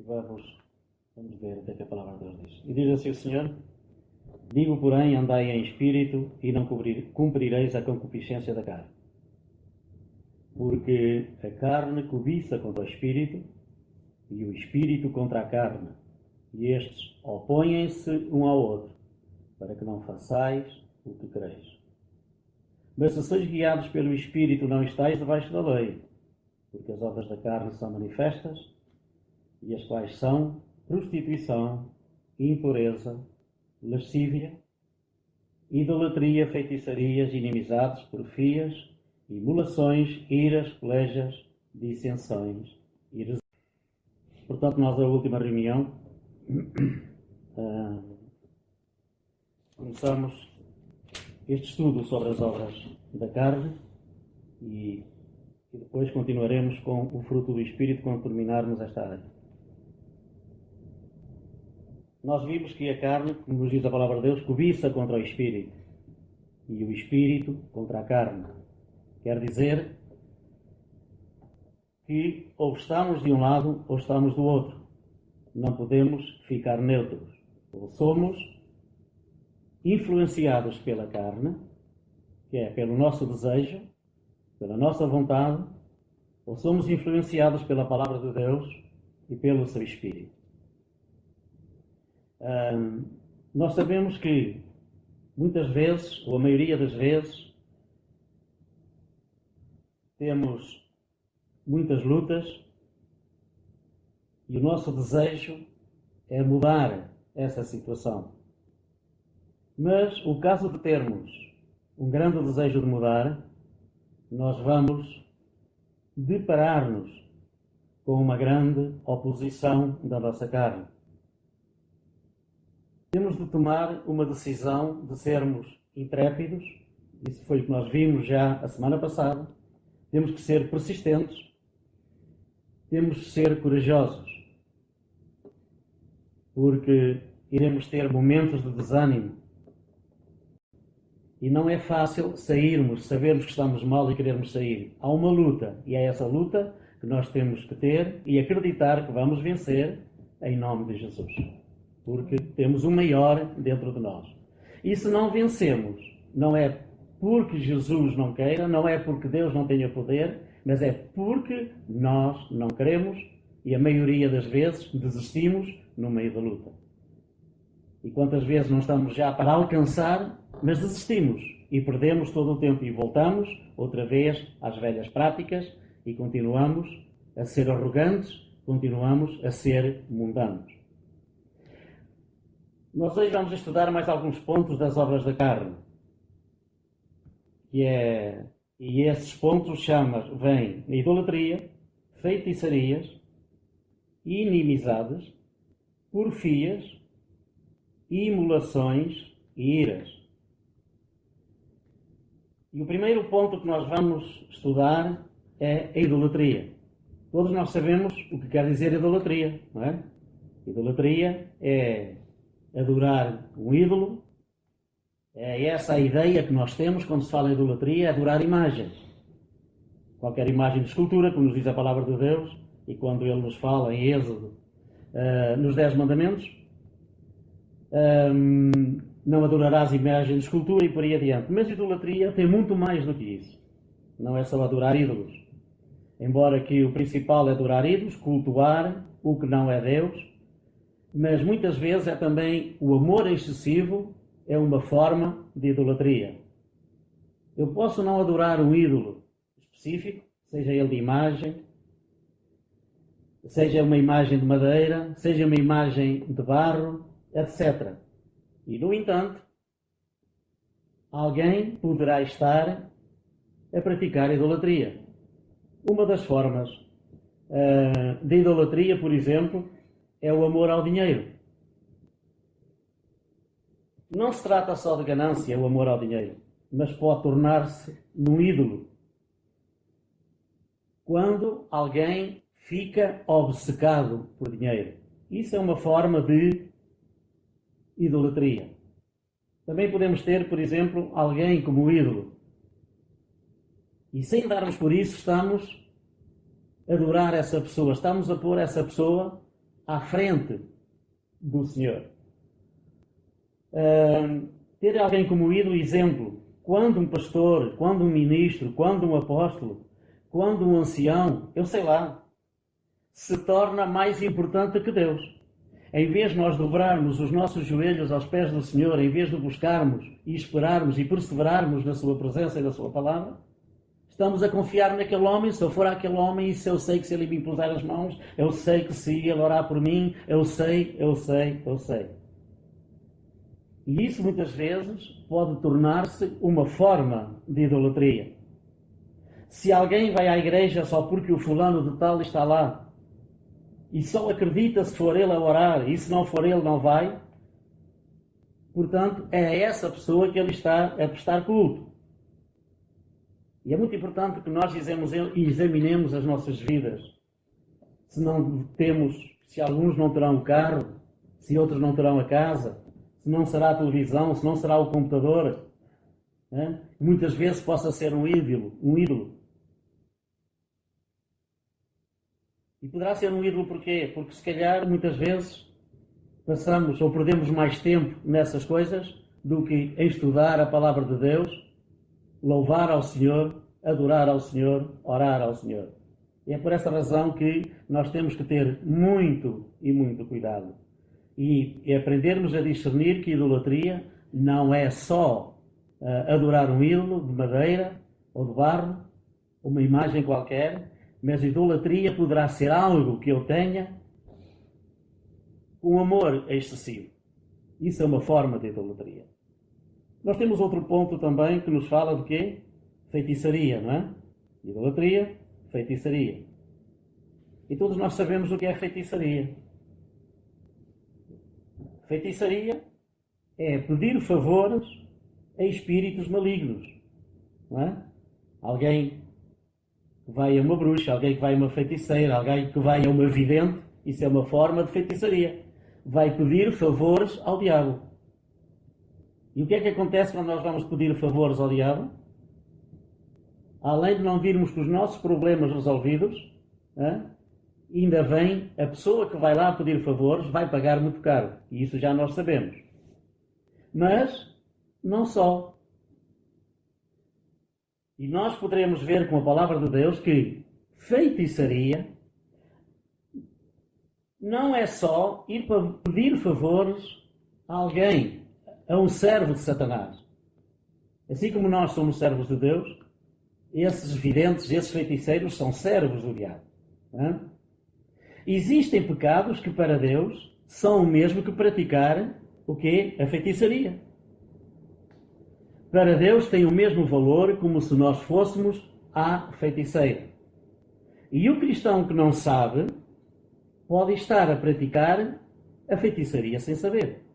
E vamos ver o que é que a palavra de Deus diz. E diz assim o Senhor: digo, porém, andai em espírito e não cumprireis a concupiscência da carne. Porque a carne cobiça contra o espírito e o espírito contra a carne. E estes opõem-se um ao outro, para que não façais o que quereis. Mas se sois guiados pelo espírito, não estáis debaixo da lei, porque as obras da carne são manifestas, e as quais são prostituição, impureza, lascívia, idolatria, feitiçarias, inimizades, porfias, emulações, iras, pelejas, dissensões, heresias. Portanto, nós, a última reunião, começamos este estudo sobre as obras da carne e depois continuaremos com o fruto do Espírito quando terminarmos esta área. Nós vimos que a carne, como nos diz a palavra de Deus, cobiça contra o Espírito e o Espírito contra a carne. Quer dizer que ou estamos de um lado ou estamos do outro. Não podemos ficar neutros. Ou somos influenciados pela carne, que é pelo nosso desejo, pela nossa vontade, ou somos influenciados pela palavra de Deus e pelo seu Espírito. Nós sabemos que muitas vezes, ou a maioria das vezes, temos muitas lutas e o nosso desejo é mudar essa situação. Mas o caso de termos um grande desejo de mudar, nós vamos deparar-nos com uma grande oposição da nossa carne. Temos de tomar uma decisão de sermos intrépidos, isso foi o que nós vimos já a semana passada. Temos que ser persistentes, temos de ser corajosos, porque iremos ter momentos de desânimo. E não é fácil sairmos, sabermos que estamos mal e querermos sair. Há uma luta, e é essa luta que nós temos que ter e acreditar que vamos vencer em nome de Jesus. Porque temos o maior dentro de nós. E se não vencemos, não é porque Jesus não queira, não é porque Deus não tenha poder, mas é porque nós não queremos e a maioria das vezes desistimos no meio da luta. E quantas vezes não estamos já para alcançar, mas desistimos e perdemos todo o tempo e voltamos outra vez às velhas práticas e continuamos a ser arrogantes, continuamos a ser mundanos. Nós hoje vamos estudar mais alguns pontos das obras da carne. E esses pontos vêm idolatria, feitiçarias, inimizades, porfias, imulações e iras. E o primeiro ponto que nós vamos estudar é a idolatria. Todos nós sabemos o que quer dizer idolatria, não é? Idolatria é adorar um ídolo. É essa a ideia que nós temos quando se fala em idolatria, é adorar imagens. Qualquer imagem de escultura, como nos diz a palavra de Deus, e quando Ele nos fala em Êxodo, nos 10 mandamentos, não adorarás imagem de escultura e por aí adiante. Mas idolatria tem muito mais do que isso. Não é só adorar ídolos. Embora que o principal é adorar ídolos, cultuar o que não é Deus, mas muitas vezes é também o amor excessivo, é uma forma de idolatria. Eu posso não adorar um ídolo específico, seja ele de imagem, seja uma imagem de madeira, seja uma imagem de barro, etc. E, no entanto, alguém poderá estar a praticar idolatria. Uma das formas de idolatria, por exemplo, é o amor ao dinheiro. Não se trata só de ganância, o amor ao dinheiro, mas pode tornar-se num ídolo. Quando alguém fica obcecado por dinheiro. Isso é uma forma de idolatria. Também podemos ter, por exemplo, alguém como ídolo. E sem darmos por isso, estamos a adorar essa pessoa. Estamos a pôr essa pessoa à frente do Senhor. Ter alguém como ídolo exemplo, quando um pastor, quando um ministro, quando um apóstolo, quando um ancião, eu sei lá, se torna mais importante que Deus. Em vez de nós dobrarmos os nossos joelhos aos pés do Senhor, em vez de buscarmos e esperarmos e perseverarmos na sua presença e na sua palavra, estamos a confiar naquele homem. Se eu for àquele homem, e se eu sei que se ele me impuser as mãos, eu sei que se ele orar por mim, eu sei. E isso muitas vezes pode tornar-se uma forma de idolatria. Se alguém vai à igreja só porque o fulano de tal está lá, e só acredita se for ele a orar, e se não for ele não vai, portanto é a essa pessoa que ele está a prestar culto. E é muito importante que nós examinemos as nossas vidas. Se alguns não terão o carro, se outros não terão a casa, se não será a televisão, se não será o computador, muitas vezes possa ser um ídolo. E poderá ser um ídolo porquê? Porque se calhar muitas vezes passamos ou perdemos mais tempo nessas coisas do que em estudar a palavra de Deus, louvar ao Senhor, adorar ao Senhor, orar ao Senhor. E é por essa razão que nós temos que ter muito e muito cuidado. E aprendermos a discernir que idolatria não é só adorar um ídolo de madeira ou de barro, uma imagem qualquer, mas idolatria poderá ser algo que eu tenha com amor excessivo. Isso é uma forma de idolatria. Nós temos outro ponto também que nos fala de quê? Feitiçaria, não é? Idolatria, feitiçaria. E todos nós sabemos o que é feitiçaria. Feitiçaria é pedir favores a espíritos malignos, não é? Alguém que vai a uma bruxa, alguém que vai a uma feiticeira, alguém que vai a uma vidente, isso é uma forma de feitiçaria. Vai pedir favores ao diabo. E o que é que acontece quando nós vamos pedir favores ao diabo? Além de não virmos com os nossos problemas resolvidos, ainda vem a pessoa que vai lá pedir favores, vai pagar muito caro. E isso já nós sabemos. Mas, não só. E nós poderemos ver com a palavra de Deus que feitiçaria não é só ir para pedir favores a alguém, a um servo de Satanás. Assim como nós somos servos de Deus, esses videntes, esses feiticeiros são servos do diabo. Existem pecados que para Deus são o mesmo que praticar o quê? A feitiçaria. Para Deus tem o mesmo valor como se nós fôssemos à feiticeira. E o cristão que não sabe pode estar a praticar a feitiçaria sem saber.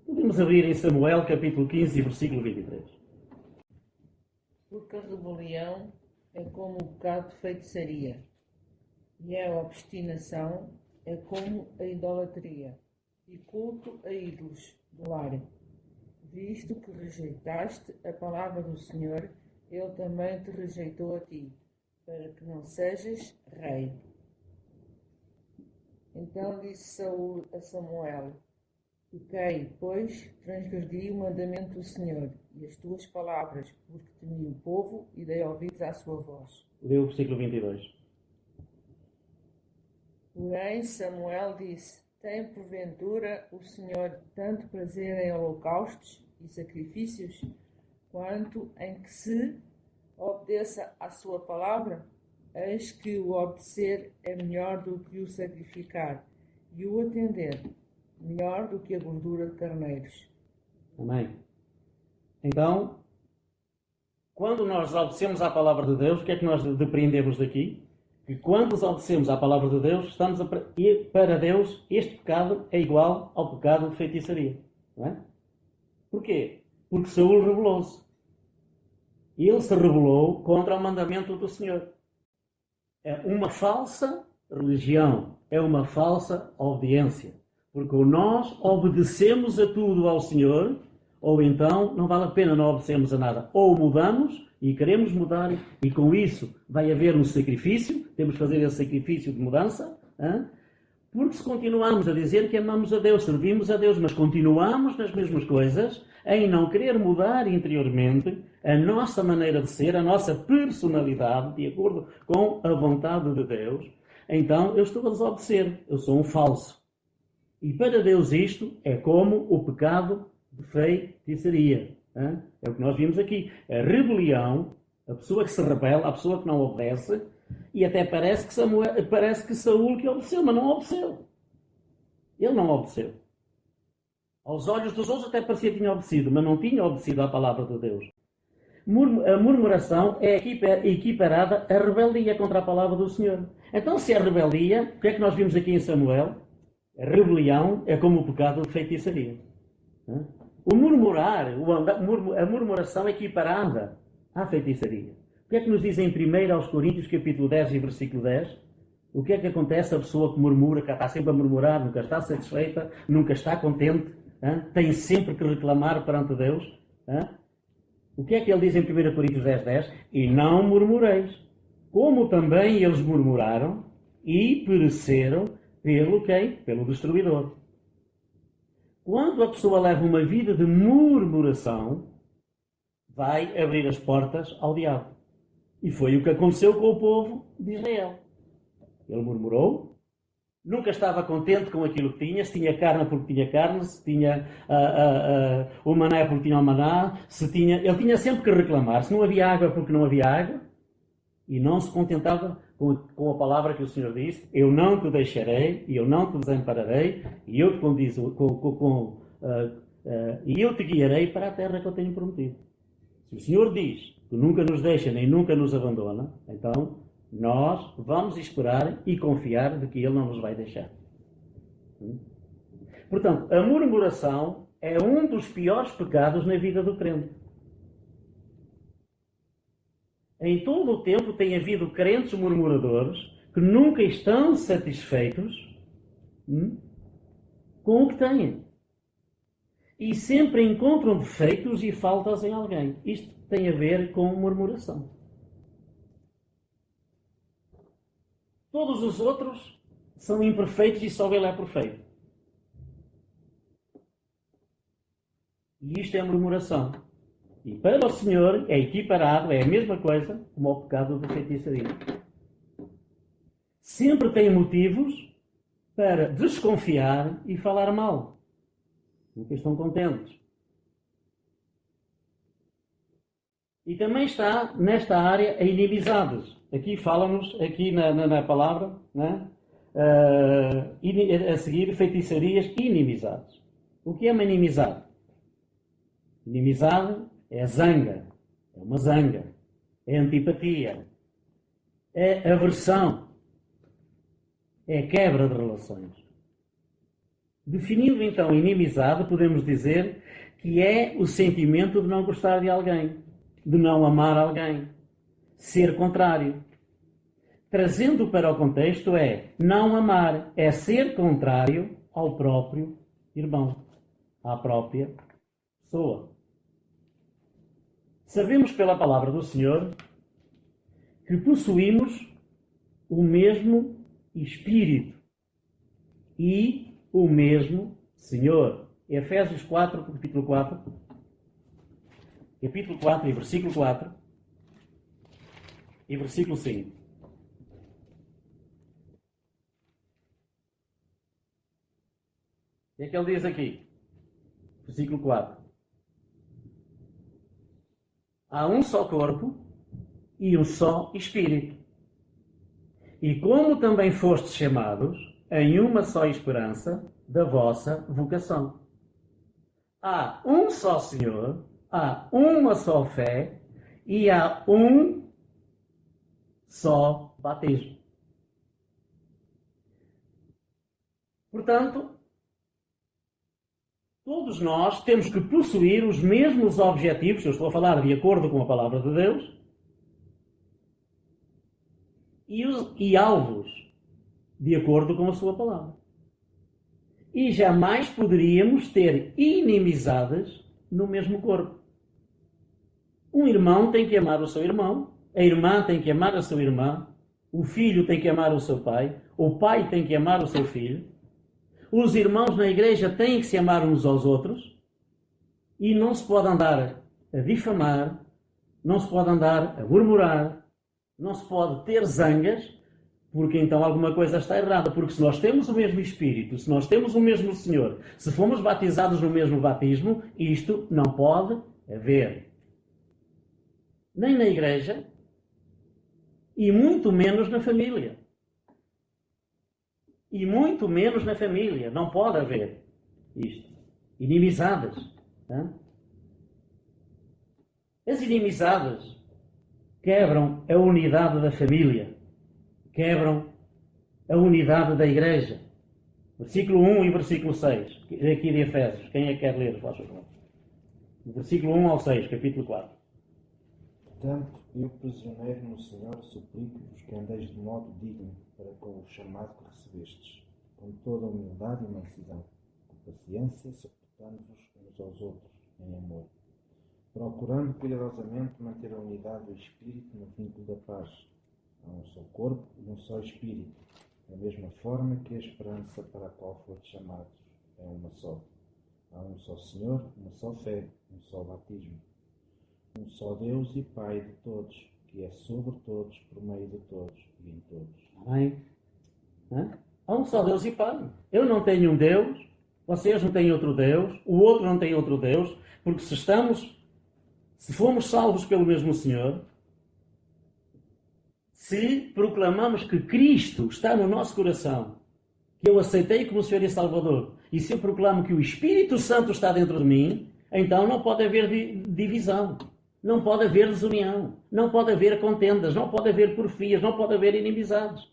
Podemos abrir em Samuel capítulo 15, versículo 23. Porque a rebelião é como o pecado de feitiçaria, e a obstinação é como a idolatria, e culto a ídolos do lar. Visto que rejeitaste a palavra do Senhor, Ele também te rejeitou a ti, para que não sejas rei. Então disse Saul a Samuel: Pequei, pois transgredi o mandamento do Senhor e as tuas palavras, porque temi o povo e dei ouvidos à sua voz. Lê o versículo 22. Porém Samuel disse: Tem porventura o Senhor tanto prazer em holocaustos e sacrifícios, quanto em que se obedeça à sua palavra? Eis que o obedecer é melhor do que o sacrificar, e o atender melhor do que a gordura de carneiros. Amém. Então, quando nós obedecemos à palavra de Deus, o que é que nós depreendemos daqui? Que quando nos obedecemos à palavra de Deus, estamos a ir para Deus, este pecado é igual ao pecado de feitiçaria. Não é? Porquê? Porque Saul rebelou-se. Ele se rebelou contra o mandamento do Senhor. É uma falsa religião, é uma falsa obediência. Porque ou nós obedecemos a tudo ao Senhor, ou então não vale a pena não obedecermos a nada. Ou mudamos e queremos mudar, e com isso vai haver um sacrifício, temos que fazer esse sacrifício de mudança, Porque se continuamos a dizer que amamos a Deus, servimos a Deus, mas continuamos nas mesmas coisas, em não querer mudar interiormente a nossa maneira de ser, a nossa personalidade, de acordo com a vontade de Deus, então eu estou a desobedecer, eu sou um falso. E para Deus isto é como o pecado de feitiçaria. É o que nós vimos aqui. A rebelião, a pessoa que se rebela, a pessoa que não obedece, e até parece que Saúl que obedeceu, mas não obedeceu. Ele não obedeceu. Aos olhos dos outros até parecia que tinha obedecido, mas não tinha obedecido à palavra de Deus. A murmuração é equiparada à rebeldia contra a palavra do Senhor. Então, se é rebeldia, o que é que nós vimos aqui em Samuel? A rebelião é como o pecado de feitiçaria. O murmurar, a murmuração é equiparada à feitiçaria. O que é que nos diz em 1 Coríntios, capítulo 10 e versículo 10? O que é que acontece a pessoa que murmura, que está sempre a murmurar, nunca está satisfeita, nunca está contente, tem sempre que reclamar perante Deus? O que é que ele diz em 1 Coríntios 10, 10? E não murmureis, como também eles murmuraram e pereceram pelo quem? Pelo destruidor. Quando a pessoa leva uma vida de murmuração, vai abrir as portas ao diabo. E foi o que aconteceu com o povo de Israel. Ele murmurou, nunca estava contente com aquilo que tinha, se tinha carne porque tinha carne, se tinha o maná porque tinha o maná, ele tinha sempre que reclamar, se não havia água porque não havia água, e não se contentava com a palavra que o Senhor disse: eu não te deixarei, e eu não te desampararei, e eu te guiarei para a terra que eu tenho prometido. Se o Senhor diz que nunca nos deixa nem nunca nos abandona, então nós vamos esperar e confiar de que Ele não nos vai deixar. Portanto, a murmuração é um dos piores pecados na vida do crente. Em todo o tempo tem havido crentes murmuradores que nunca estão satisfeitos com o que têm. E sempre encontram defeitos e faltas em alguém. Isto tem a ver com murmuração. Todos os outros são imperfeitos e só Ele é perfeito. E isto é murmuração. E para o Senhor é equiparado, é a mesma coisa como o pecado da feitiçaria. Sempre tem motivos para desconfiar e falar mal. Nunca estão contentes. E também está nesta área a inimizades. Aqui fala-nos, aqui na palavra, né? A seguir, feitiçarias e inimizades. O que é uma inimizade? Inimizade é zanga, é uma zanga, é antipatia, é aversão, é quebra de relações. Definindo então inimizade, podemos dizer que é o sentimento de não gostar de alguém, de não amar alguém, ser contrário. Trazendo para o contexto é não amar, é ser contrário ao próprio irmão, à própria pessoa. Sabemos pela palavra do Senhor que possuímos o mesmo Espírito e o mesmo Senhor. Efésios 4, capítulo 4 e versículo 4 e versículo 5. O que é que ele diz aqui? Versículo 4. Há um só corpo e um só Espírito. E como também fostes chamados em uma só esperança da vossa vocação. Há um só Senhor, há uma só fé e há um só batismo. Portanto, todos nós temos que possuir os mesmos objetivos, eu estou a falar de acordo com a palavra de Deus, e alvos de acordo com a sua palavra. E jamais poderíamos ter inimizades no mesmo corpo. Um irmão tem que amar o seu irmão, a irmã tem que amar a sua irmã, O filho tem que amar o seu pai tem que amar o seu filho, os irmãos na igreja têm que se amar uns aos outros e não se pode andar a difamar, não se pode andar a murmurar, não se pode ter zangas, porque então alguma coisa está errada. Porque se nós temos o mesmo Espírito, se nós temos o mesmo Senhor, se fomos batizados no mesmo batismo, isto não pode haver. Nem na igreja e muito menos na família. E muito menos na família. Não pode haver isto. Inimizades. Tá? As inimizades quebram a unidade da família. Quebram a unidade da igreja. Versículo 1 e versículo 6. Aqui de Efésios. Quem é que quer ler? Versículo 1 ao 6, capítulo 4. Portanto, eu, prisioneiro no Senhor, suplico-vos que andeis de modo digno para com o chamado que recebestes, com toda a humildade e mansidão, com paciência, suportando-vos uns aos outros, em amor, procurando cuidadosamente manter a unidade do Espírito no vínculo da paz. Há um só corpo e um só Espírito, da mesma forma que a esperança para a qual foste chamados é uma só. Há um só Senhor, uma só fé, um só batismo. Um só Deus e Pai de todos, que é sobre todos, por meio de todos e em todos. Amém? Há um só Deus e Pai. Eu não tenho um Deus, vocês não têm outro Deus, o outro não tem outro Deus, porque se fomos salvos pelo mesmo Senhor, se proclamamos que Cristo está no nosso coração, que eu aceitei como Senhor e Salvador, e se eu proclamo que o Espírito Santo está dentro de mim, então não pode haver divisão. Não pode haver desunião, não pode haver contendas, não pode haver porfias, não pode haver inimizades.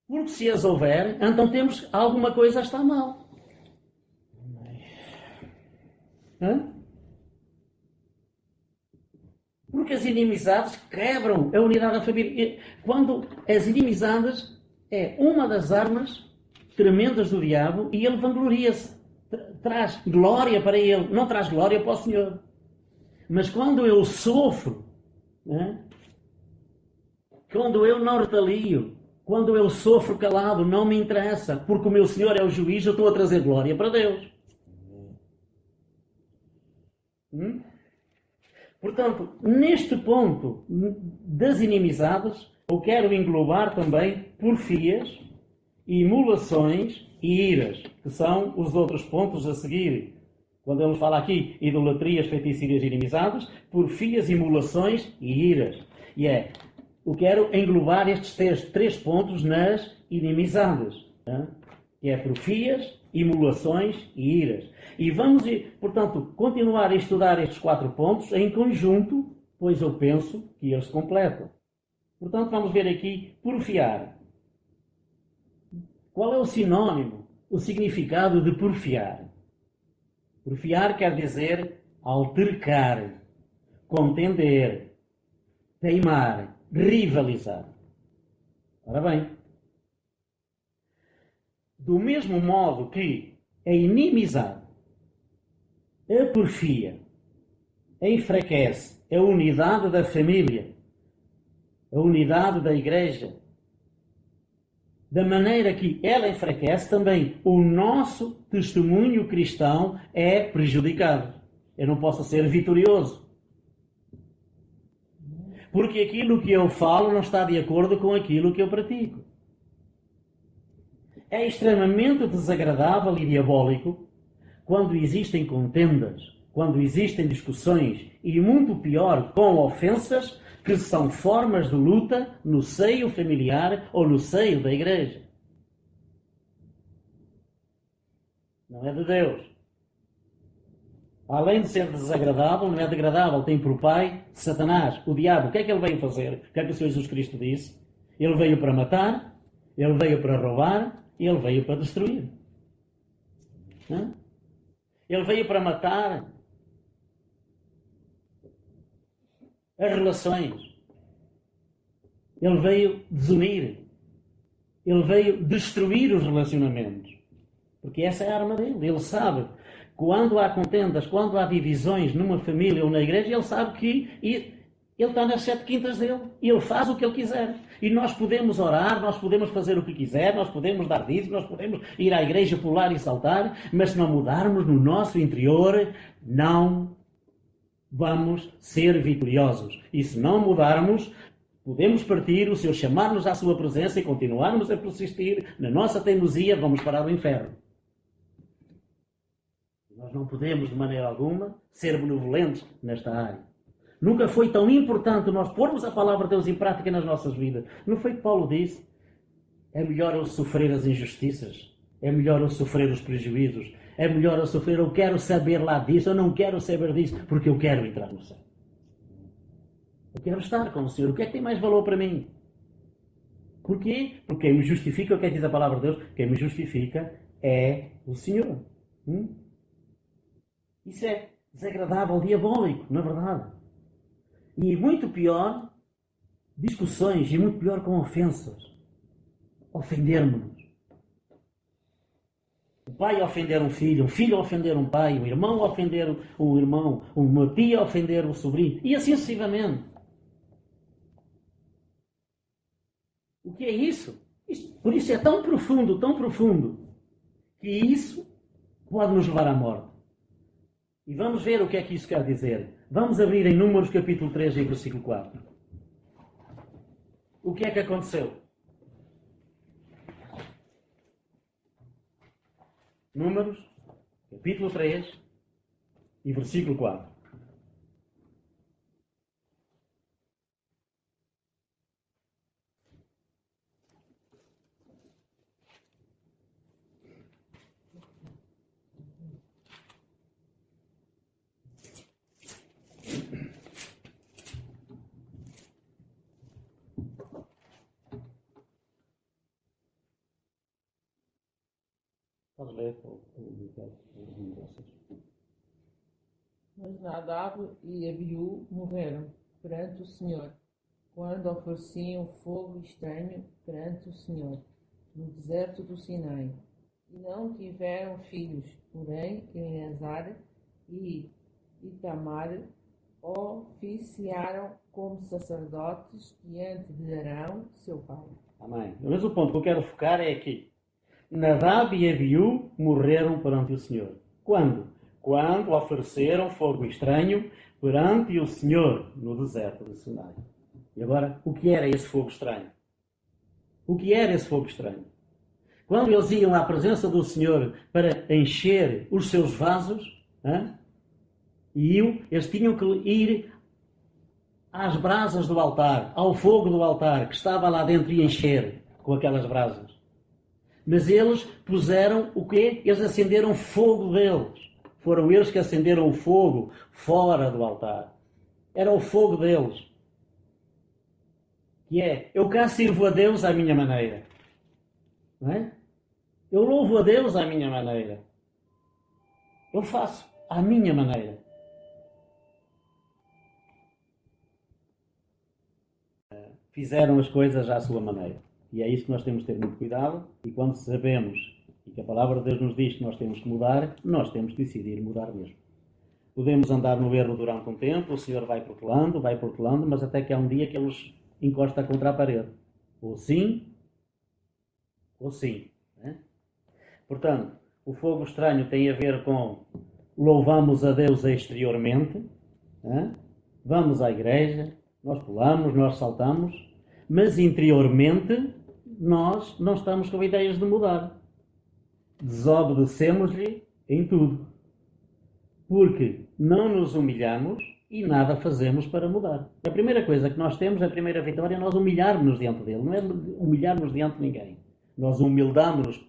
Porque se as houver, então temos alguma coisa a estar mal. Porque as inimizades quebram a unidade da família. Quando as inimizades é uma das armas tremendas do diabo e ele vangloria-se. Traz glória para ele, não traz glória para o Senhor. Mas quando eu sofro, quando eu não retalio, quando eu sofro calado, não me interessa, porque o meu Senhor é o juiz, eu estou a trazer glória para Deus. Portanto, neste ponto das inimizades, eu quero englobar também porfias, imulações e iras, que são os outros pontos a seguir. Quando ele fala aqui idolatrias, feitiçarias e inimizades, porfias, imulações e iras. Eu quero englobar estes três pontos nas inimizades. Que é porfias, imulações e iras. E vamos, portanto, continuar a estudar estes 4 pontos em conjunto, pois eu penso que eles se completam. Portanto, vamos ver aqui porfiar. Qual é o sinónimo, o significado de porfiar? Porfiar quer dizer altercar, contender, teimar, rivalizar. Ora bem, do mesmo modo que a inimizade, a porfia, enfraquece a unidade da família, a unidade da igreja, da maneira que ela enfraquece, também o nosso testemunho cristão é prejudicado. Eu não posso ser vitorioso. Porque aquilo que eu falo não está de acordo com aquilo que eu pratico. É extremamente desagradável e diabólico quando existem contendas, quando existem discussões e, muito pior, com ofensas, que são formas de luta no seio familiar ou no seio da igreja. Não é de Deus. Além de ser desagradável, não é degradável, tem por pai Satanás, o diabo. O que é que ele veio fazer? O que é que o Senhor Jesus Cristo disse? Ele veio para matar, ele veio para roubar e ele veio para destruir. Ele veio para matar as relações. Ele veio desunir. Ele veio destruir os relacionamentos. Porque essa é a arma dele. Ele sabe, quando há contendas, quando há divisões numa família ou na igreja, ele sabe que Ele está nas 7 quintas dele e ele faz o que ele quiser. E nós podemos orar, nós podemos fazer o que quiser, nós podemos dar dízimo, nós podemos ir à igreja, pular e saltar, mas se não mudarmos no nosso interior, não vamos ser vitoriosos. E se não mudarmos, podemos partir, o Senhor chamar-nos à sua presença e continuarmos a persistir na nossa teimosia, vamos parar o inferno. Nós não podemos, de maneira alguma, ser benevolentes nesta área. Nunca foi tão importante nós pormos a palavra de Deus em prática nas nossas vidas. Não foi que Paulo disse? É melhor eu sofrer as injustiças. É melhor eu sofrer os prejuízos. É melhor eu sofrer, eu quero saber lá disso, eu não quero saber disso, porque eu quero entrar no céu. Eu quero estar com o Senhor. O que é que tem mais valor para mim? Porquê? Porque quem me justifica, o que é que diz a palavra de Deus? Quem me justifica é o Senhor. Isso é desagradável, diabólico, na verdade. E muito pior, discussões, e muito pior com ofensas. Ofendermos-nos. O pai ofender um filho a ofender um pai, um irmão a ofender um irmão, uma tia a ofender um sobrinho, e assim sucessivamente. O que é isso? Por isso é tão profundo, que isso pode nos levar à morte. E vamos ver o que é que isso quer dizer. Vamos abrir em Números capítulo 3 e versículo 4. O que é que aconteceu? Números capítulo 3 e versículo 4. Pode ler Mas Nadab e Abiú morreram perante o Senhor, quando ofereciam fogo estranho perante o Senhor, no deserto do Sinai. E não tiveram filhos, porém Eleazar e Itamar oficiaram como sacerdotes diante de Arão, seu pai. Amém. Mas o ponto que eu quero focar é aqui. Nadab e Abiú morreram perante o Senhor. Quando? Quando ofereceram fogo estranho perante o Senhor no deserto do Sinai. E agora, o que era esse fogo estranho? O que era esse fogo estranho? Quando eles iam à presença do Senhor para encher os seus vasos, eles tinham que ir às brasas do altar, ao fogo do altar, que estava lá dentro e encher com aquelas brasas. Mas eles puseram o quê? Eles acenderam fogo deles. Foram eles que acenderam o fogo fora do altar. Era o fogo deles. Que é, eu cá sirvo a Deus à minha maneira. Não é? Eu louvo a Deus à minha maneira. Eu faço à minha maneira. Fizeram as coisas à sua maneira. E é isso que nós temos de ter muito cuidado. E quando sabemos e que a palavra de Deus nos diz que nós temos que mudar, nós temos que decidir mudar mesmo. Podemos andar no erro durante um tempo, o Senhor vai protelando, mas até que há um dia que ele nos encosta contra a parede. Ou sim, ou sim. Né? Portanto, o fogo estranho tem a ver com louvamos a Deus exteriormente, né? Vamos à igreja, nós pulamos, nós saltamos, mas interiormente nós não estamos com ideias de mudar. Desobedecemos-lhe em tudo. Porque não nos humilhamos e nada fazemos para mudar. A primeira coisa que nós temos, a primeira vitória, é nós humilharmos-nos diante dele. Não é humilharmos diante de ninguém. Nós humildamos-nos.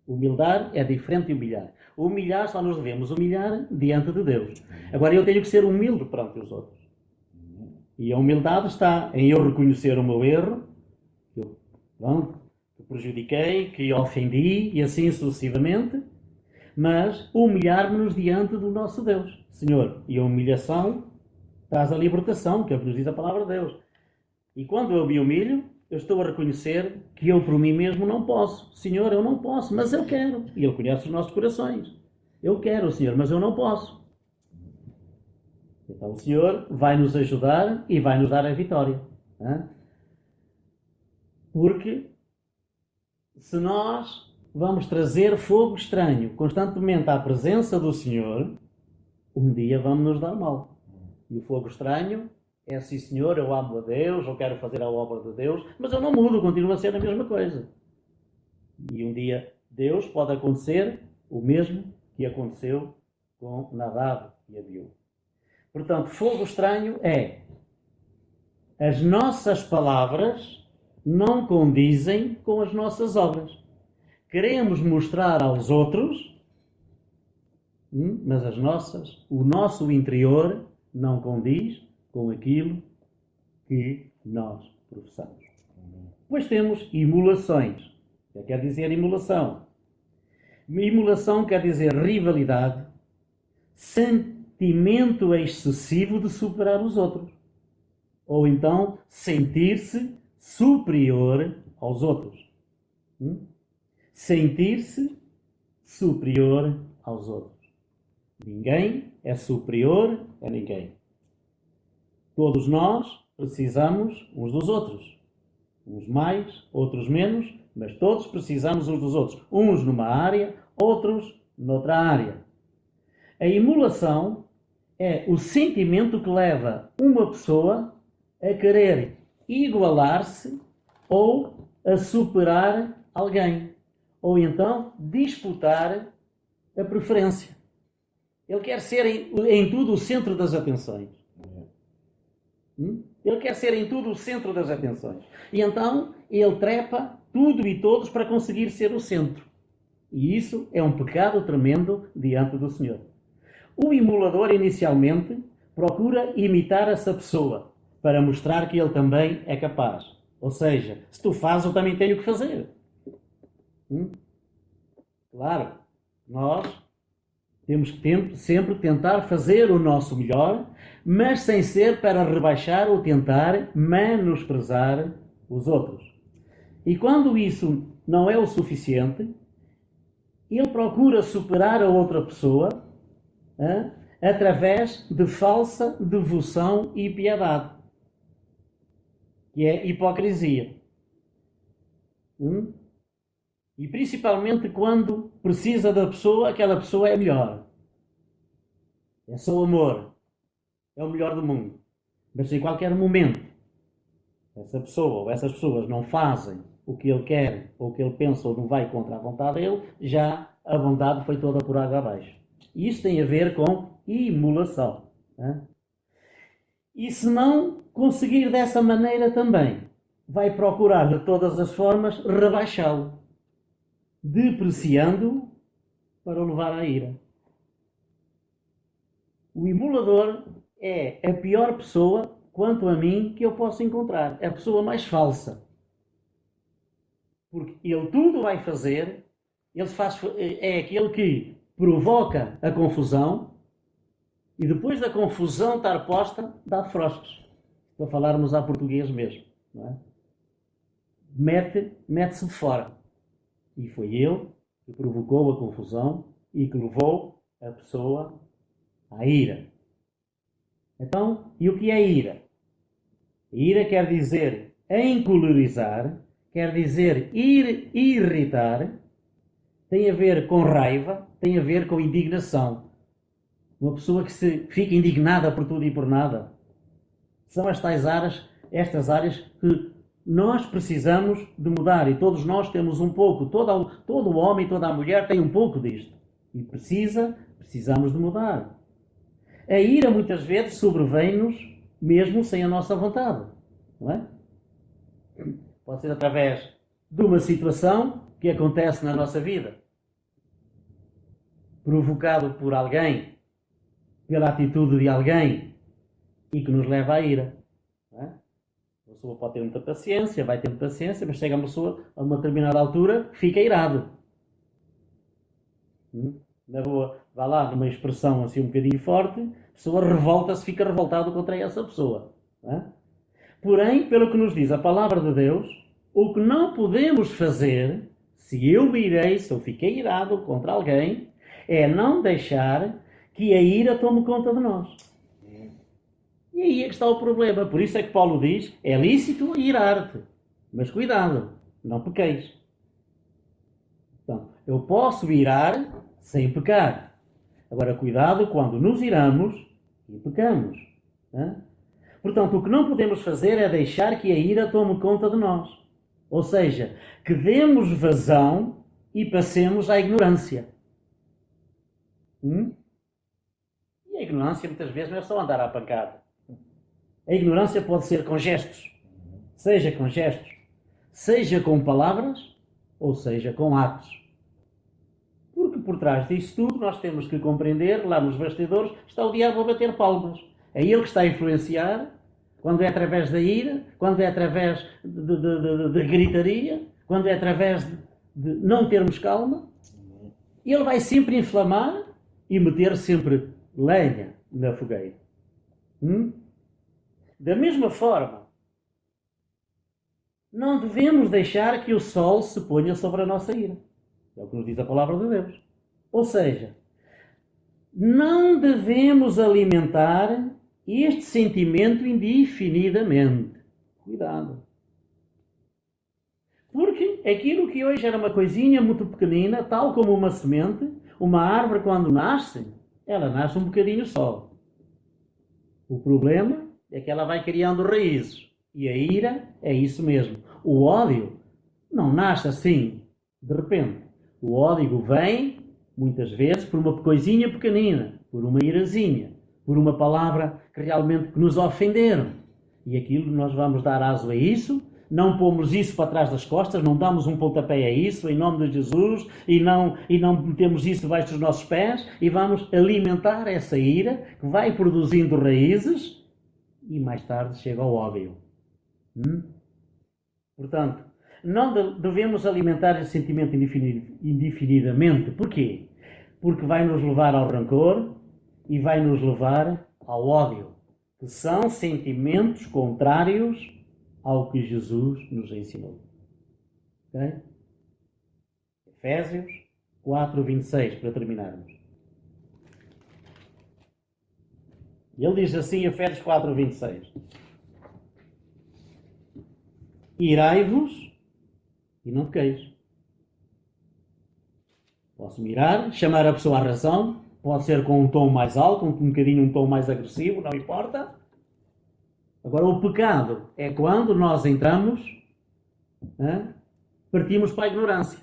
Humildar é diferente de humilhar. Humilhar, só nos devemos humilhar diante de Deus. Agora eu tenho que ser humilde perante os outros. E a humildade está em eu reconhecer o meu erro, que prejudiquei, que ofendi e assim sucessivamente, mas humilhar-nos diante do nosso Deus. Senhor, e a humilhação traz a libertação, que é o que nos diz a palavra de Deus. E quando eu me humilho, eu estou a reconhecer que eu por mim mesmo não posso. Senhor, eu não posso, mas eu quero. E Ele conhece os nossos corações. Eu quero, Senhor, mas eu não posso. Então o Senhor vai nos ajudar e vai nos dar a vitória. Hein? Porque se nós vamos trazer fogo estranho constantemente à presença do Senhor, um dia vamos nos dar mal. E o fogo estranho é assim, Senhor, eu amo a Deus, eu quero fazer a obra de Deus, mas eu não mudo, continuo a ser a mesma coisa. E um dia Deus pode acontecer o mesmo que aconteceu com Nadab e Abiú. Portanto, fogo estranho é as nossas palavras não condizem com as nossas obras. Queremos mostrar aos outros, mas o nosso interior não condiz com aquilo que nós professamos. Depois temos imulações. O que quer dizer imulação? Imulação quer dizer rivalidade, sentimento excessivo de superar os outros. Ou então, sentir-se superior aos outros. Sentir-se superior aos outros. Ninguém é superior a ninguém. Todos nós precisamos uns dos outros. Uns mais, outros menos, mas todos precisamos uns dos outros. Uns numa área, outros noutra área. A emulação é o sentimento que leva uma pessoa a querer igualar-se ou a superar alguém. Ou então disputar a preferência. Ele quer ser em tudo o centro das atenções. Ele quer ser em tudo o centro das atenções. E então ele trepa tudo e todos para conseguir ser o centro. E isso é um pecado tremendo diante do Senhor. O emulador inicialmente procura imitar essa pessoa para mostrar que ele também é capaz. Ou seja, se tu fazes, eu também tenho que fazer. Claro, nós temos que sempre tentar fazer o nosso melhor, mas sem ser para rebaixar ou tentar menosprezar os outros. E quando isso não é o suficiente, ele procura superar a outra pessoa através de falsa devoção e piedade, que é hipocrisia. E principalmente quando precisa da pessoa, aquela pessoa é melhor. É só o amor. É o melhor do mundo. Mas se em qualquer momento essa pessoa ou essas pessoas não fazem o que ele quer, ou o que ele pensa, ou não vai contra a vontade dele, já a bondade foi toda por água abaixo. E isso tem a ver com imulação. E se não conseguir dessa maneira também, vai procurar de todas as formas rebaixá-lo, depreciando para o levar à ira. O emulador é a pior pessoa, quanto a mim, que eu posso encontrar. É a pessoa mais falsa. Porque ele tudo vai fazer, é aquele que provoca a confusão e depois da confusão estar posta, dá frosques. Para falarmos a português mesmo. Não é? Mete-se de fora. E foi ele que provocou a confusão e que levou a pessoa à ira. Então, e o que é ira? Ira quer dizer encolerizar, quer dizer irritar, tem a ver com raiva, tem a ver com indignação. Uma pessoa que se fica indignada por tudo e por nada. São estas áreas que nós precisamos de mudar, e todos nós temos um pouco, todo o homem, toda a mulher tem um pouco disto. E precisamos de mudar. A ira muitas vezes sobrevém-nos mesmo sem a nossa vontade. Não é? Pode ser através de uma situação que acontece na nossa vida, provocado por alguém, pela atitude de alguém, e que nos leva à ira. Não é? A pessoa pode ter muita paciência, vai tendo paciência, mas chega a pessoa a uma determinada altura, fica irado. Na boa, vai lá numa expressão assim um bocadinho forte, a pessoa revolta-se, fica revoltado contra essa pessoa. Não é? Porém, pelo que nos diz a palavra de Deus, o que não podemos fazer, se eu me irei, se eu fiquei irado contra alguém, é não deixar que a ira tome conta de nós. E aí é que está o problema. Por isso é que Paulo diz, é lícito irar-te, mas cuidado, não pequeis. Então, eu posso irar sem pecar. Agora, cuidado quando nos iramos e pecamos. Né? Portanto, o que não podemos fazer é deixar que a ira tome conta de nós. Ou seja, que demos vazão e passemos à ignorância. E a ignorância muitas vezes não é só andar à pancada. A ignorância pode ser com gestos. Seja com gestos, seja com palavras, ou seja com atos. Porque por trás disso tudo nós temos que compreender, lá nos bastidores, está o diabo a bater palmas. É ele que está a influenciar, quando é através da ira, quando é através de gritaria, quando é através de não termos calma. Ele vai sempre inflamar e meter sempre lenha na fogueira. Da mesma forma, não devemos deixar que o sol se ponha sobre a nossa ira. É o que nos diz a palavra de Deus. Ou seja, não devemos alimentar este sentimento indefinidamente. Cuidado. Porque aquilo que hoje era uma coisinha muito pequenina, tal como uma semente, uma árvore quando nasce, ela nasce um bocadinho só. O problema é que ela vai criando raízes. E a ira é isso mesmo. O ódio não nasce assim, de repente. O ódio vem, muitas vezes, por uma coisinha pequenina, por uma irazinha, por uma palavra que realmente nos ofenderam. E aquilo nós vamos dar aso a isso, não pomos isso para trás das costas, não damos um pontapé a isso, em nome de Jesus, e não metemos isso debaixo dos nossos pés, e vamos alimentar essa ira, que vai produzindo raízes, e mais tarde chega ao ódio. Portanto, não devemos alimentar esse sentimento indefinidamente. Porquê? Porque vai nos levar ao rancor e vai nos levar ao ódio, que são sentimentos contrários ao que Jesus nos ensinou. Okay? Efésios 4:26, para terminarmos. Ele diz assim, Efésios 4:26. Irai-vos e não pequeis. Posso mirar, chamar a pessoa à razão, pode ser com um tom mais alto, um bocadinho um tom mais agressivo, não importa. Agora, o pecado é quando nós entramos, partimos para a ignorância.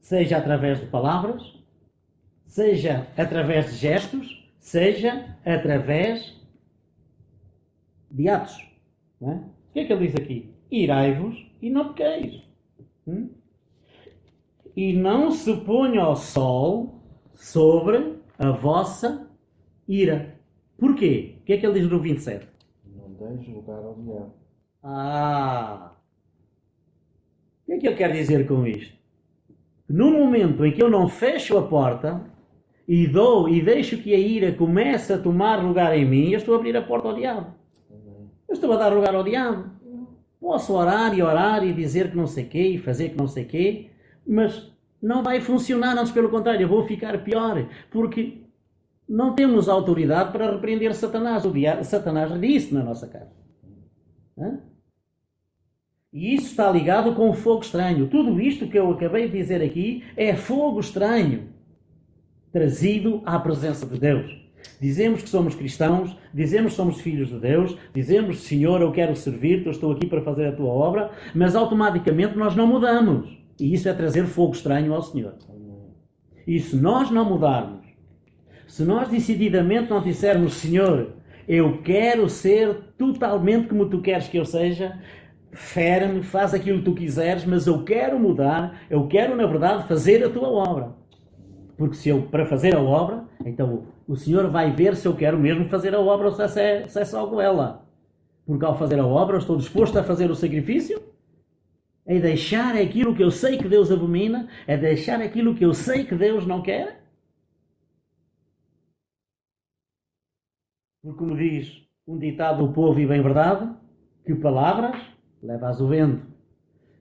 Seja através de palavras, seja através de gestos, seja através de atos. Não é? O que é que ele diz aqui? Irai-vos e não pequeis. E não se ponha o sol sobre a vossa ira. Porquê? O que é que ele diz no 27? Não deis lugar ao diabo. O que é que ele quer dizer com isto? No momento em que eu não fecho a porta e deixo que a ira comece a tomar lugar em mim, eu estou a abrir a porta ao diabo. Eu estou a dar lugar ao diabo. Posso orar e dizer que não sei quê e fazer que não sei quê, mas não vai funcionar, antes pelo contrário, eu vou ficar pior, porque não temos autoridade para repreender Satanás. Satanás disse na nossa cara. E isso está ligado com o fogo estranho. Tudo isto que eu acabei de dizer aqui é fogo estranho trazido à presença de Deus. Dizemos que somos cristãos, dizemos que somos filhos de Deus, dizemos, Senhor, eu quero servir-te, eu estou aqui para fazer a tua obra, mas automaticamente nós não mudamos. E isso é trazer fogo estranho ao Senhor. E se nós não mudarmos, se nós decididamente não dissermos, Senhor, eu quero ser totalmente como tu queres que eu seja, fere-me, faz aquilo que tu quiseres, mas eu quero mudar, eu quero, na verdade, fazer a tua obra. Porque se eu, para fazer a obra, então o Senhor vai ver se eu quero mesmo fazer a obra ou se é só goela. Porque ao fazer a obra, eu estou disposto a fazer o sacrifício, é deixar aquilo que eu sei que Deus abomina, é deixar aquilo que eu sei que Deus não quer. Porque, como diz um ditado do povo e bem verdade, que palavras levas o vento.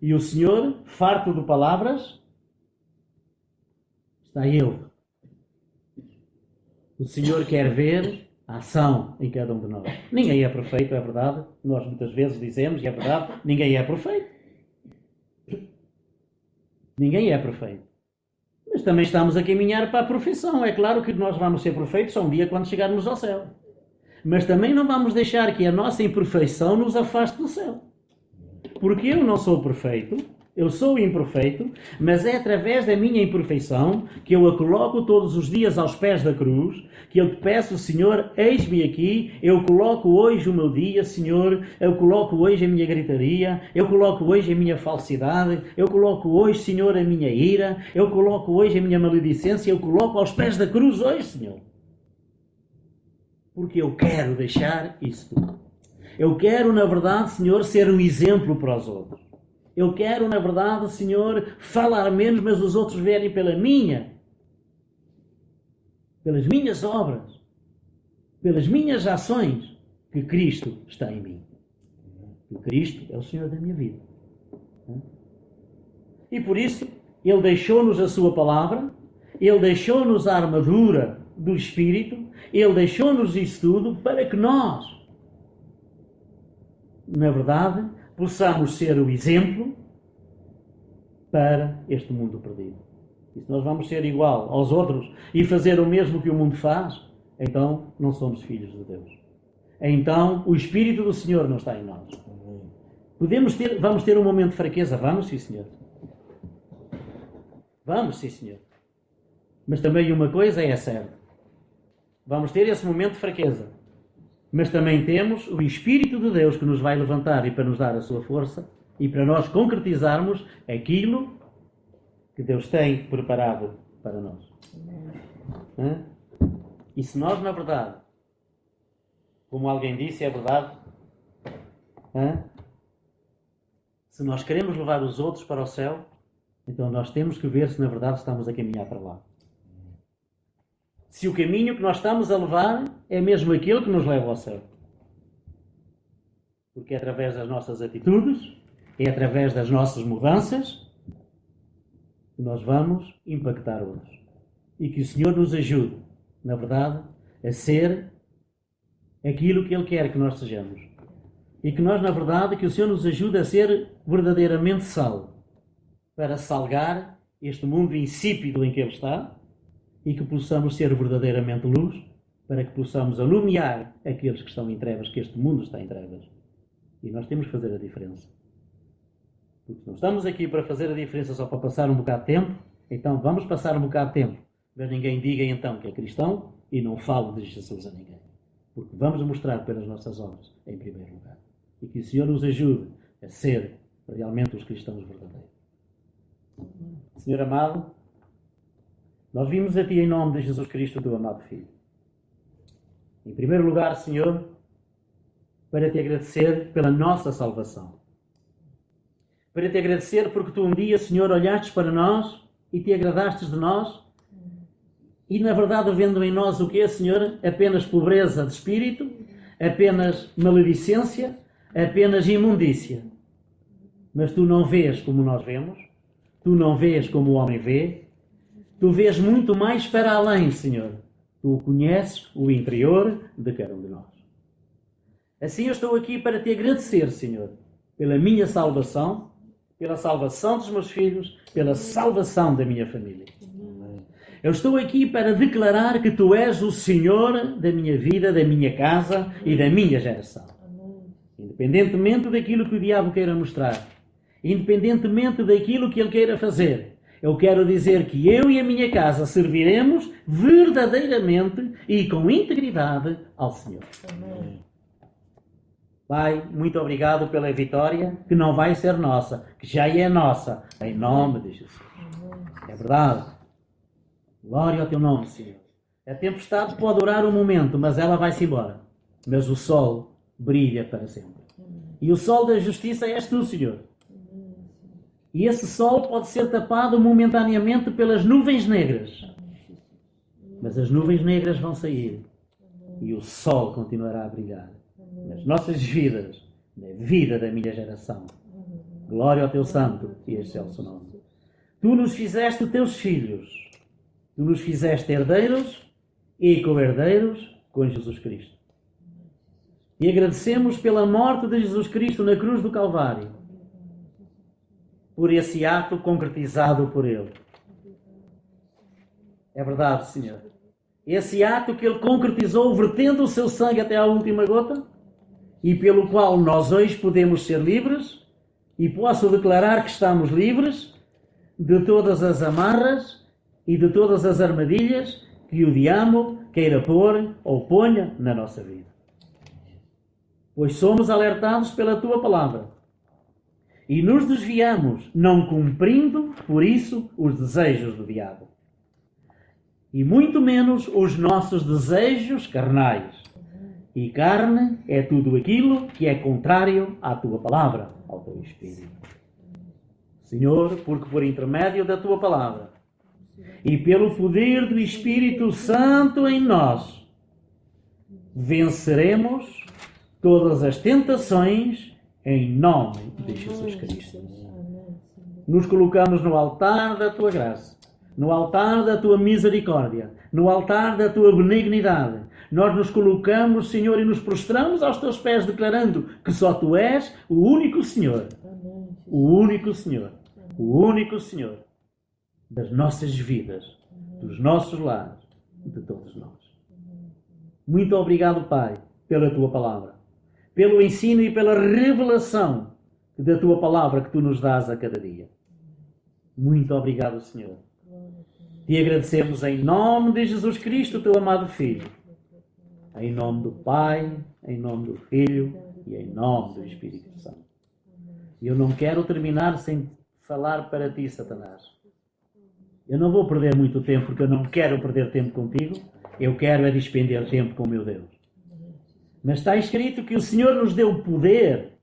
E o Senhor, farto de palavras, está Ele. O Senhor quer ver a ação em cada um de nós. Ninguém é perfeito, é verdade. Nós muitas vezes dizemos, e é verdade, ninguém é perfeito. Ninguém é perfeito. Mas também estamos a caminhar para a perfeição. É claro que nós vamos ser perfeitos só um dia quando chegarmos ao céu. Mas também não vamos deixar que a nossa imperfeição nos afaste do céu. Porque eu não sou perfeito, eu sou imperfeito, mas é através da minha imperfeição que eu a coloco todos os dias aos pés da cruz, que eu te peço, Senhor, eis-me aqui, eu coloco hoje o meu dia, Senhor, eu coloco hoje a minha gritaria, eu coloco hoje a minha falsidade, eu coloco hoje, Senhor, a minha ira, eu coloco hoje a minha maledicência, eu coloco aos pés da cruz hoje, Senhor. Porque eu quero deixar isso tudo. Eu quero, na verdade, Senhor, ser um exemplo para os outros. Eu quero, na verdade, Senhor, falar menos, mas os outros verem pelas minhas obras, pelas minhas ações, que Cristo está em mim. Que Cristo é o Senhor da minha vida. E por isso, Ele deixou-nos a sua palavra, Ele deixou-nos a armadura do Espírito, Ele deixou-nos isso tudo para que nós, na verdade, possamos ser o exemplo para este mundo perdido. E se nós vamos ser igual aos outros e fazer o mesmo que o mundo faz, então não somos filhos de Deus. Então o Espírito do Senhor não está em nós. Vamos ter um momento de fraqueza? Vamos, sim, Senhor. Vamos, sim, Senhor. Mas também uma coisa é certa. Vamos ter esse momento de fraqueza. Mas também temos o Espírito de Deus que nos vai levantar e para nos dar a sua força e para nós concretizarmos aquilo que Deus tem preparado para nós. E se nós, na verdade, como alguém disse, é verdade, se nós queremos levar os outros para o céu, então nós temos que ver se na verdade estamos a caminhar para lá. Se o caminho que nós estamos a levar é mesmo aquele que nos leva ao céu. Porque é através das nossas atitudes, é através das nossas mudanças, que nós vamos impactar outros. E que o Senhor nos ajude, na verdade, a ser aquilo que Ele quer que nós sejamos. E que nós, na verdade, que o Senhor nos ajude a ser verdadeiramente sal, para salgar este mundo insípido em que Ele está, e que possamos ser verdadeiramente luz, para que possamos alumiar aqueles que estão em trevas, que este mundo está em trevas. E nós temos que fazer a diferença. Porque não estamos aqui para fazer a diferença só para passar um bocado de tempo, então vamos passar um bocado de tempo. Mas ninguém diga então que é cristão e não falo de Jesus a ninguém. Porque vamos mostrar pelas nossas obras, em primeiro lugar. E que o Senhor nos ajude a ser realmente os cristãos verdadeiros. Senhor amado, nós vimos a Ti em nome de Jesus Cristo, o Teu amado Filho. Em primeiro lugar, Senhor, para Te agradecer pela nossa salvação. Para Te agradecer porque Tu um dia, Senhor, olhaste para nós e Te agradastes de nós e, na verdade, vendo em nós o que é, Senhor? Apenas pobreza de espírito, apenas maledicência, apenas imundícia. Mas Tu não vês como nós vemos, Tu não vês como o homem vê, Tu vês muito mais para além, Senhor. Tu conheces o interior de cada um de nós. Assim eu estou aqui para Te agradecer, Senhor, pela minha salvação, pela salvação dos meus filhos, pela salvação da minha família. Eu estou aqui para declarar que Tu és o Senhor da minha vida, da minha casa e da minha geração. Independentemente daquilo que o diabo queira mostrar, independentemente daquilo que ele queira fazer, eu quero dizer que eu e a minha casa serviremos verdadeiramente e com integridade ao Senhor. Amém. Pai, muito obrigado pela vitória, que não vai ser nossa, que já é nossa, em nome de Jesus. É verdade. Glória ao Teu nome, Senhor. A tempestade pode durar um momento, mas ela vai-se embora. Mas o sol brilha para sempre. E o sol da justiça és Tu, Senhor. E esse sol pode ser tapado momentaneamente pelas nuvens negras. Mas as nuvens negras vão sair. E o sol continuará a brilhar. Nas nossas vidas, na vida da minha geração. Glória ao Teu santo e excelso nome. Tu nos fizeste Teus filhos. Tu nos fizeste herdeiros e co-herdeiros com Jesus Cristo. E agradecemos pela morte de Jesus Cristo na cruz do Calvário, por esse ato concretizado por Ele. É verdade, Senhor. Esse ato que Ele concretizou, vertendo o seu sangue até à última gota, e pelo qual nós hoje podemos ser livres, e posso declarar que estamos livres de todas as amarras e de todas as armadilhas que o diabo queira pôr ou ponha na nossa vida. Pois somos alertados pela Tua palavra e nos desviamos, não cumprindo, por isso, os desejos do diabo. E muito menos os nossos desejos carnais. E carne é tudo aquilo que é contrário à Tua palavra, ao Teu Espírito. Senhor, porque por intermédio da Tua palavra e pelo poder do Espírito Santo em nós, venceremos todas as tentações em nome de Jesus Cristo. Nos colocamos no altar da Tua graça, no altar da Tua misericórdia, no altar da Tua benignidade. Nós nos colocamos, Senhor, e nos prostramos aos Teus pés, declarando que só Tu és o único Senhor. O único Senhor. O único Senhor das nossas vidas, dos nossos lares, de todos nós. Muito obrigado, Pai, pela Tua palavra, pelo ensino e pela revelação da Tua palavra que Tu nos dás a cada dia. Muito obrigado, Senhor. Te agradecemos em nome de Jesus Cristo, Teu amado Filho. Em nome do Pai, em nome do Filho e em nome do Espírito Santo. E eu não quero terminar sem falar para ti, Satanás. Eu não vou perder muito tempo, porque eu não quero perder tempo contigo. Eu quero é despender tempo com o meu Deus. Mas está escrito que o Senhor nos deu poder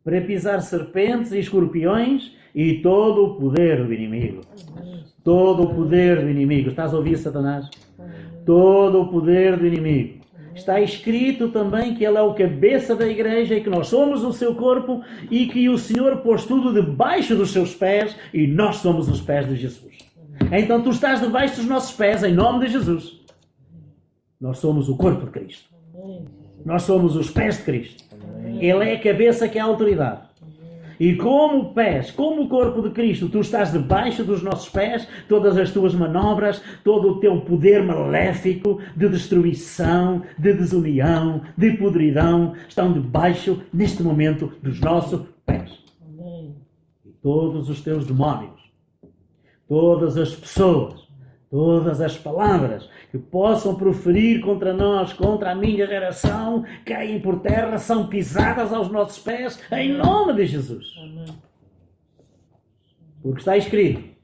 para pisar serpentes e escorpiões e todo o poder do inimigo. Todo o poder do inimigo. Estás a ouvir, Satanás? Todo o poder do inimigo. Está escrito também que Ele é o cabeça da igreja e que nós somos o seu corpo e que o Senhor pôs tudo debaixo dos seus pés e nós somos os pés de Jesus. Então tu estás debaixo dos nossos pés em nome de Jesus. Nós somos o corpo de Cristo. Nós somos os pés de Cristo. Ele é a cabeça que é a autoridade. E como pés, como o corpo de Cristo, tu estás debaixo dos nossos pés, todas as tuas manobras, todo o teu poder maléfico de destruição, de desunião, de podridão, estão debaixo, neste momento, dos nossos pés. E todos os teus demónios, todas as pessoas, todas as palavras que possam proferir contra nós, contra a minha geração, caem por terra, são pisadas aos nossos pés, em nome de Jesus. Porque está escrito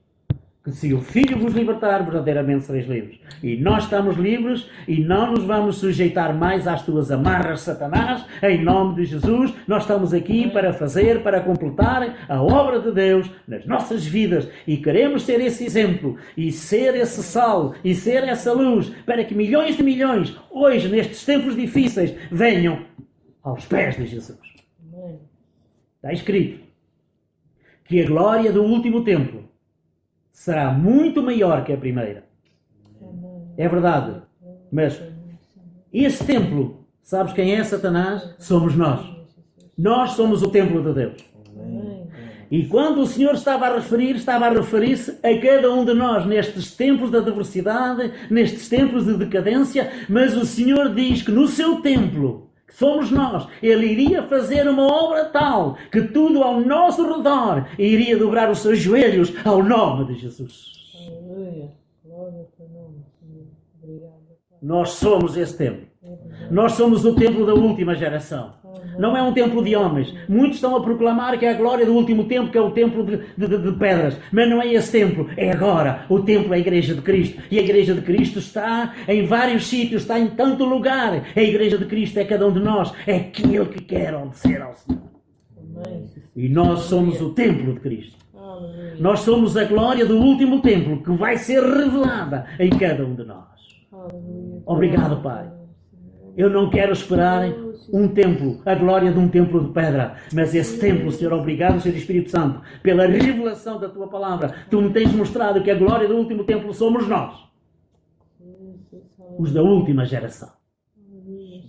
que se o Filho vos libertar, verdadeiramente sereis livres. E nós estamos livres e não nos vamos sujeitar mais às tuas amarras, Satanás, em nome de Jesus. Nós estamos aqui para fazer, para completar a obra de Deus nas nossas vidas e queremos ser esse exemplo e ser esse sal e ser essa luz para que milhões de milhões, hoje, nestes tempos difíceis, venham aos pés de Jesus. Está escrito que a glória do último templo será muito maior que a primeira. É verdade. Mas esse templo, sabes quem é, Satanás? Somos nós. Nós somos o templo de Deus. E quando o Senhor estava a referir-se a cada um de nós nestes tempos de adversidade, nestes tempos de decadência, mas o Senhor diz que no seu templo, que somos nós, Ele iria fazer uma obra tal que tudo ao nosso redor iria dobrar os seus joelhos ao nome de Jesus. Aleluia. Glória ao teu nome, Senhor. Obrigado. Nós somos esse templo. Nós somos o templo da última geração. Não é um templo de homens. Muitos estão a proclamar que é a glória do último templo, que é o templo de pedras. Mas não é esse templo. É agora. O templo é a Igreja de Cristo. E a Igreja de Cristo está em vários sítios, está em tanto lugar. A Igreja de Cristo é cada um de nós. É aquele que quer obedecer ao Senhor. E nós somos o templo de Cristo. Nós somos a glória do último templo que vai ser revelada em cada um de nós. Obrigado, Pai. Eu não quero esperar um templo, a glória de um templo de pedra, mas esse templo, Senhor, obrigado, Senhor Espírito Santo, pela revelação da Tua palavra. Tu me tens mostrado que a glória do último templo somos nós, os da última geração.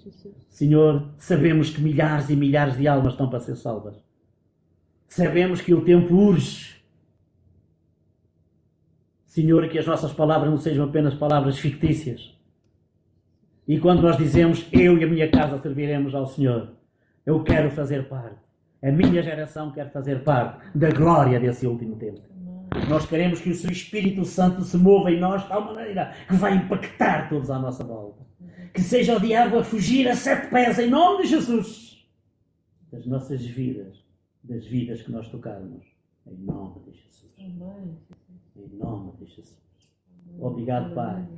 Jesus. Senhor, sabemos que milhares e milhares de almas estão para ser salvas. Sabemos que o tempo urge. Senhor, que as nossas palavras não sejam apenas palavras fictícias. E quando nós dizemos, eu e a minha casa serviremos ao Senhor, eu quero fazer parte. A minha geração quer fazer parte da glória desse último tempo. Nós queremos que o seu Espírito Santo se mova em nós de tal maneira que vai impactar todos à nossa volta. Que seja o diabo a fugir a 7 pés em nome de Jesus. Das nossas vidas, das vidas que nós tocarmos. Em nome de Jesus. Em nome de Jesus. Obrigado, Pai,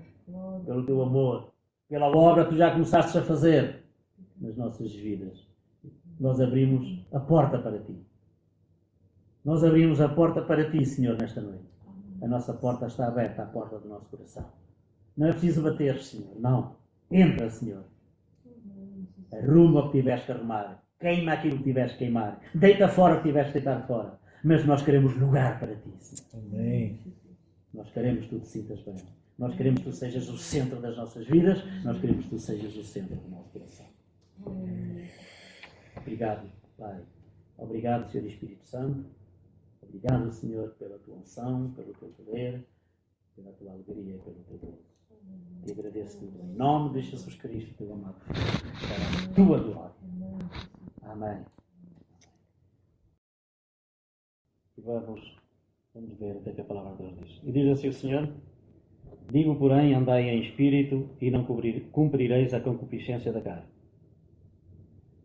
pelo teu amor, pela obra que tu já começaste a fazer nas nossas vidas. Nós abrimos a porta para ti. Nós abrimos a porta para ti, Senhor, nesta noite. A nossa porta está aberta, à porta do nosso coração. Não é preciso bater, Senhor. Não. Entra, Senhor. Arruma o que tiveres que arrumar. Queima aquilo que tiveres que queimar. Deita fora o que tiveres que deitar fora. Mas nós queremos lugar para ti, Senhor. Amém. Nós queremos que tu te sintas bem. Nós queremos que tu sejas o centro das nossas vidas. Nós queremos que tu sejas o centro do nosso coração. Obrigado, Pai. Obrigado, Senhor Espírito Santo. Obrigado, Senhor, pela tua unção, pelo teu poder, pela tua alegria, pelo teu gozo. E agradeço-te em nome de Jesus Cristo, teu amado Filho, para a tua glória. Amém. E vamos ver até que a palavra de Deus diz. E diz assim o Senhor: digo, porém, andai em espírito e não cumprireis a concupiscência da carne.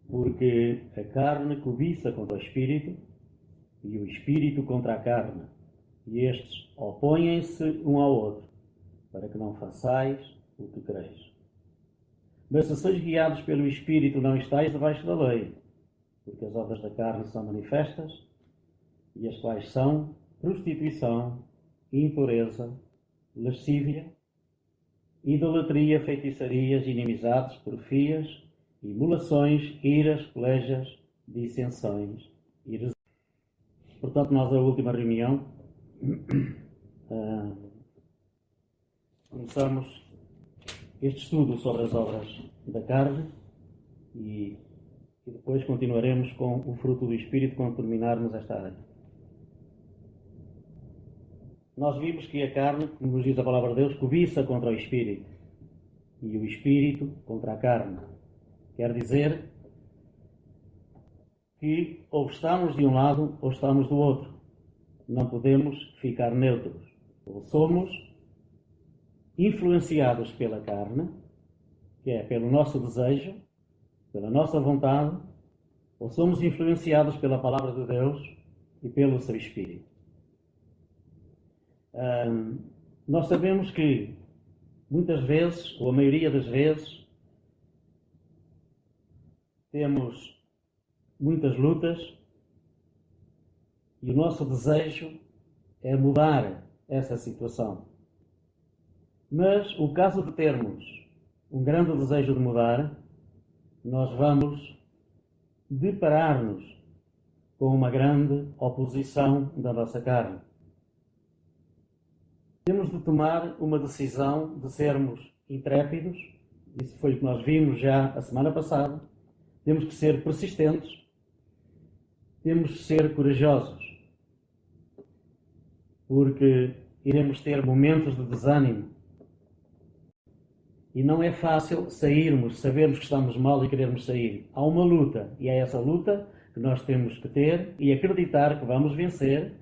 Porque a carne cobiça contra o espírito e o espírito contra a carne. E estes opõem-se um ao outro, para que não façais o que quereis. Mas se sois guiados pelo espírito, não estáis debaixo da lei, porque as obras da carne são manifestas, e as quais são prostituição, impureza, lascívia, idolatria, feitiçarias, inimizades, porfias, emulações, iras, pelejas, dissensões, heresias. Portanto, nós, na última reunião, começamos este estudo sobre as obras da carne e depois continuaremos com o fruto do Espírito quando terminarmos esta área. Nós vimos que a carne, como nos diz a palavra de Deus, cobiça contra o Espírito e o Espírito contra a carne. Quer dizer que ou estamos de um lado ou estamos do outro. Não podemos ficar neutros. Ou somos influenciados pela carne, que é pelo nosso desejo, pela nossa vontade, ou somos influenciados pela palavra de Deus e pelo seu Espírito. Nós sabemos que muitas vezes, ou a maioria das vezes, temos muitas lutas e o nosso desejo é mudar essa situação. Mas o caso de termos um grande desejo de mudar, nós vamos deparar-nos com uma grande oposição da nossa carne. Temos de tomar uma decisão de sermos intrépidos, isso foi o que nós vimos já a semana passada. Temos que ser persistentes, temos que ser corajosos, porque iremos ter momentos de desânimo. E não é fácil sairmos, sabermos que estamos mal e querermos sair. Há uma luta, e é essa luta que nós temos que ter e acreditar que vamos vencer